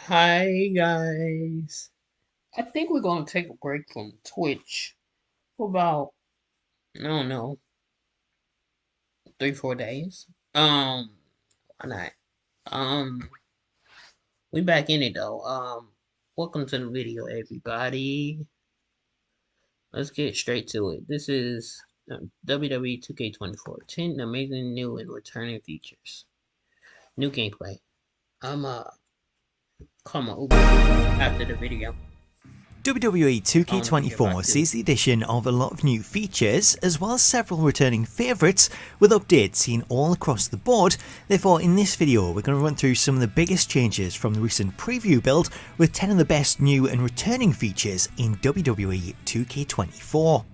Hi guys. I think we're gonna take a break from Twitch for about I don't know 3-4 days. Why not? Um, we back in it though. Welcome to the video, everybody. Let's get straight to it. This is WWE 2K24 10 amazing new and returning features. New gameplay. I'm call my Uber after the video. WWE 2K24 sees the addition of a lot of new features, as well as several returning favourites, with updates seen all across the board. Therefore, in this video, we're going to run through some of the biggest changes from the recent preview build, with 10 of the best new and returning features in WWE 2K24.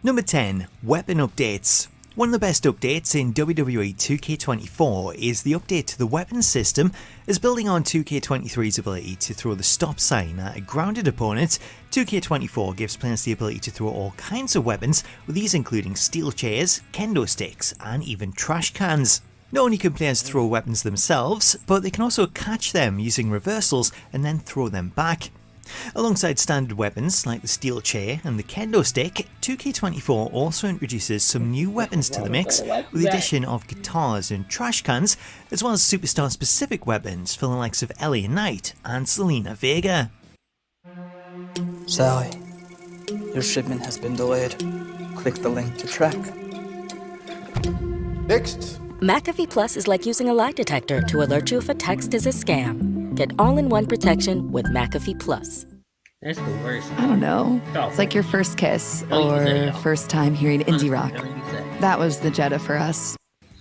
Number 10. Weapon Updates. One of the best updates in WWE 2K24 is the update to the weapons system, as building on 2K23's ability to throw the stop sign at a grounded opponent, 2K24 gives players the ability to throw all kinds of weapons, with these including steel chairs, kendo sticks, and even trash cans. Not only can players throw weapons themselves, but they can also catch them using reversals and then throw them back. Alongside standard weapons like the steel chair and the kendo stick, 2K24 also introduces some new weapons to the mix, with the addition of guitars and trash cans, as well as superstar specific weapons for the likes of LA Knight and Selena Vega. Sally, your shipment has been delayed. Click the link to track. Next. McAfee Plus is like using a lie detector to alert you if a text is a scam. Get all-in-one protection with McAfee Plus. That's the worst. I don't know. It's like your first kiss or first time hearing indie rock. That was the Jetta for us.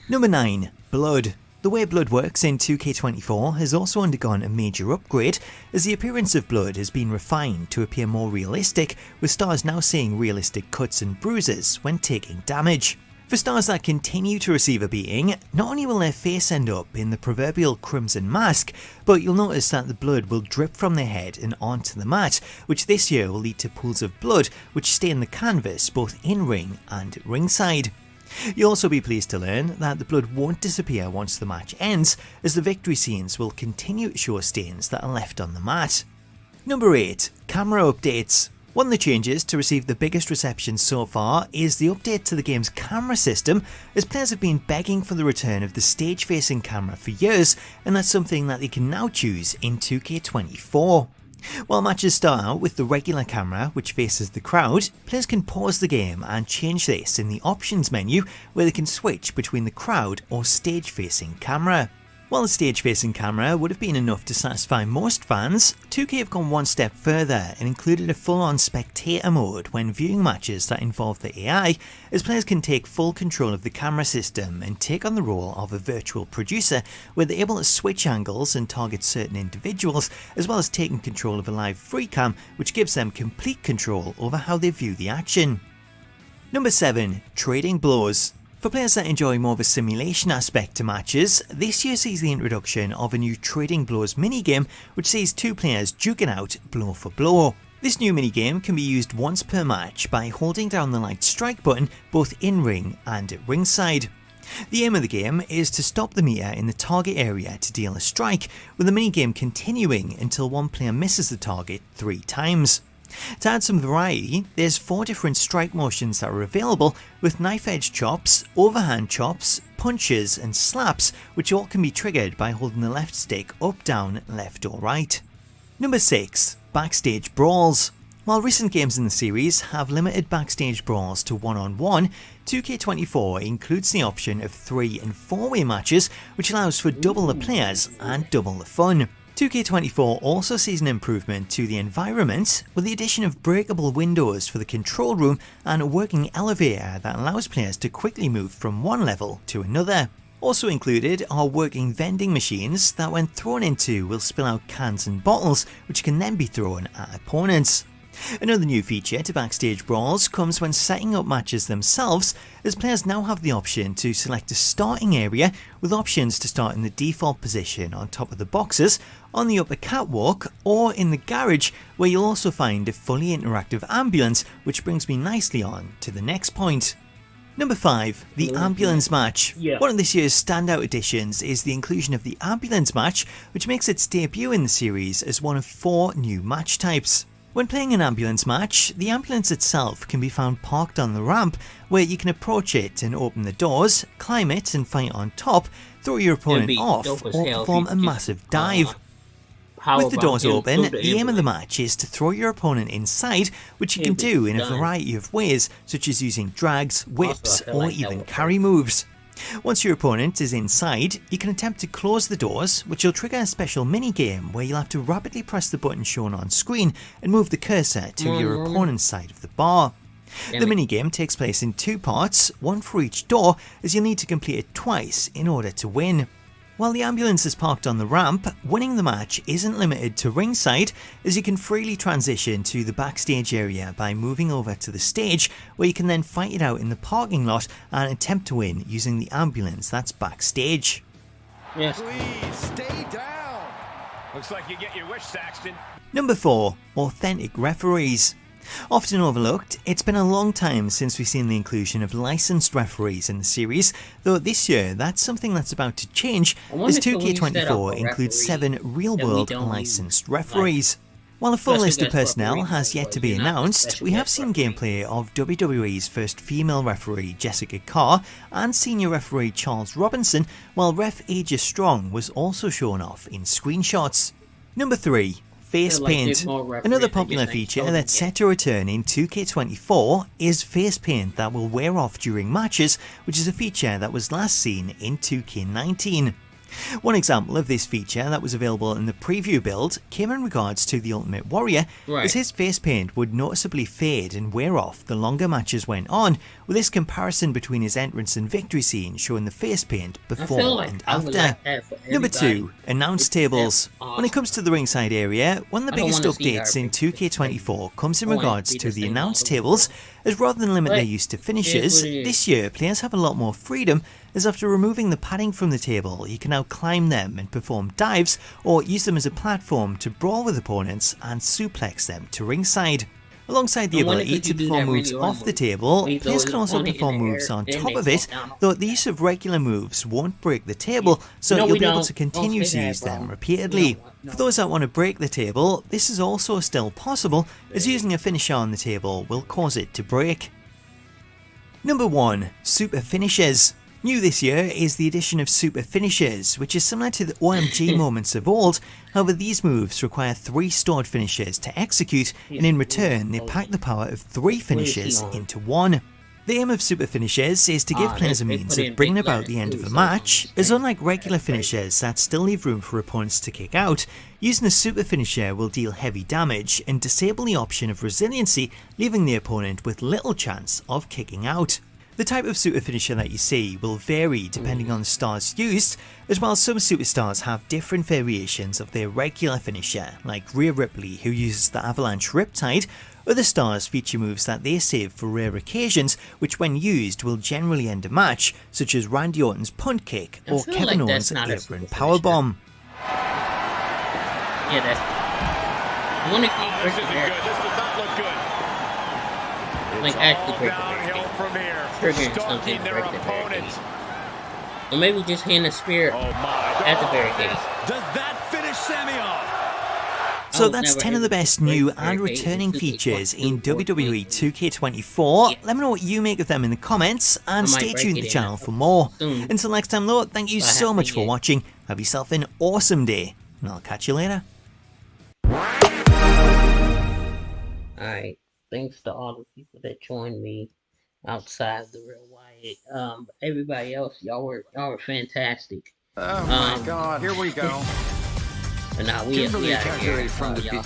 Number 9. Blood. The way blood works in 2K24 has also undergone a major upgrade, as the appearance of blood has been refined to appear more realistic, with stars now seeing realistic cuts and bruises when taking damage. For stars that continue to receive a beating, not only will their face end up in the proverbial crimson mask, but you'll notice that the blood will drip from their head and onto the mat, which this year will lead to pools of blood which stain the canvas both in-ring and ringside. You'll also be pleased to learn that the blood won't disappear once the match ends, as the victory scenes will continue to show stains that are left on the mat. Number 8. Camera Updates. One of the changes to receive the biggest reception so far is the update to the game's camera system, as players have been begging for the return of the stage-facing camera for years, and that's something that they can now choose in 2K24. While matches start out with the regular camera which faces the crowd, players can pause the game and change this in the options menu, where they can switch between the crowd or stage-facing camera. While the stage-facing camera would have been enough to satisfy most fans, 2K have gone one step further and included a full-on spectator mode when viewing matches that involve the AI, as players can take full control of the camera system and take on the role of a virtual producer, where they're able to switch angles and target certain individuals, as well as taking control of a live free cam, which gives them complete control over how they view the action. Number 7. Trading Blows. For players that enjoy more of a simulation aspect to matches, this year sees the introduction of a new Trading Blows minigame, which sees two players duking out blow for blow. This new minigame can be used once per match by holding down the light strike button both in-ring and at ringside. The aim of the game is to stop the meter in the target area to deal a strike, with the minigame continuing until one player misses the target 3 times. To add some variety, there's 4 different strike motions that are available, with knife edge chops, overhand chops, punches and slaps, which all can be triggered by holding the left stick up, down, left or right. Number 6. Backstage Brawls. While recent games in the series have limited backstage brawls to one-on-one, 2K24 includes the option of 3- and 4-way matches, which allows for double the players and double the fun. 2K24 also sees an improvement to the environment, with the addition of breakable windows for the control room and a working elevator that allows players to quickly move from one level to another. Also included are working vending machines that, when thrown into, will spill out cans and bottles, which can then be thrown at opponents. Another new feature to Backstage Brawls comes when setting up matches themselves, as players now have the option to select a starting area, with options to start in the default position on top of the boxes, on the upper catwalk, or in the garage, where you'll also find a fully interactive ambulance, which brings me nicely on to the next point. Number 5, the ambulance match. Yeah. One of this year's standout additions is the inclusion of the ambulance match, which makes its debut in the series as one of 4 new match types. When playing an ambulance match, the ambulance itself can be found parked on the ramp, where you can approach it and open the doors, climb it and fight on top, throw your opponent off, or perform a massive dive. With the doors open, the aim of the match is to throw your opponent inside, which you can do in a variety of ways, such as using drags, whips, or even carry moves. Once your opponent is inside, you can attempt to close the doors, which will trigger a special mini-game where you'll have to rapidly press the button shown on screen and move the cursor to your opponent's side of the bar. The mini-game takes place in 2 parts, one for each door, as you'll need to complete it twice in order to win. While the ambulance is parked on the ramp, winning the match isn't limited to ringside, as you can freely transition to the backstage area by moving over to the stage, where you can then fight it out in the parking lot and attempt to win using the ambulance that's backstage. Yes. Please stay down. Looks like you get your wish, Saxton. Number 4, authentic referees. Often overlooked, it's been a long time since we've seen the inclusion of licensed referees in the series, though this year that's something that's about to change, as 2K24 includes 7 real-world licensed referees. While a full list of personnel has yet to be announced, we have seen gameplay of WWE's first female referee Jessica Carr and senior referee Charles Robinson, while ref Aegis Strong was also shown off in screenshots. Number 3. Face paint. Another popular feature that's set to return in 2K24 is face paint that will wear off during matches, which is a feature that was last seen in 2K19. One example of this feature that was available in the preview build came in regards to the Ultimate Warrior, as his face paint would noticeably fade and wear off the longer matches went on, with this comparison between his entrance and victory scene showing the face paint before and after. Number 2, announce tables. When it comes to the ringside area, one of the biggest updates in 2K24 comes in regards to the announce tables, as rather than limit their use to finishers, this year players have a lot more freedom, as after removing the padding from the table, you can now climb them and perform dives, or use them as a platform to brawl with opponents and suplex them to ringside. Alongside the ability to perform moves off the table, players can also perform moves on top of it, though the use of regular moves won't break the table, so you'll be able to continue to use them repeatedly. For those that want to break the table, this is also still possible, as using a finisher on the table will cause it to break. Number 1, super finishes. New this year is the addition of super finishes, which is similar to the OMG moments of old. However, these moves require 3 stored finishes to execute, and in return they pack the power of 3 finishes into 1. The aim of super finishes is to give players a means of bringing about the end of a match, as unlike regular finishers that still leave room for opponents to kick out, using a super finisher will deal heavy damage and disable the option of resiliency, leaving the opponent with little chance of kicking out. The type of super finisher that you see will vary depending on the stars used, as while some superstars have different variations of their regular finisher, like Rhea Ripley, who uses the Avalanche Riptide. Other stars feature moves that they save for rare occasions, which when used will generally end a match, such as Randy Orton's punt kick or Kevin Owens' apron powerbomb. Yeah, that's... I wonder if he breaks the barricade. This does not look good. Like, actually break the barricade. Triggering something to break the barricade. Or maybe just hitting a spear at the barricade. Does that finish Sammy off? So that's 10 of the best new and returning features in WWE 2K24. Let me know what you make of them in the comments, and stay tuned to the channel for more. Until next time though, thank you so much for watching, have yourself an awesome day, and I'll catch you later. Alright, thanks to all the people that joined me outside the real Wyatt. Everybody else, y'all were fantastic. Oh my God, here we go. But nah, we out of here. From the beginning.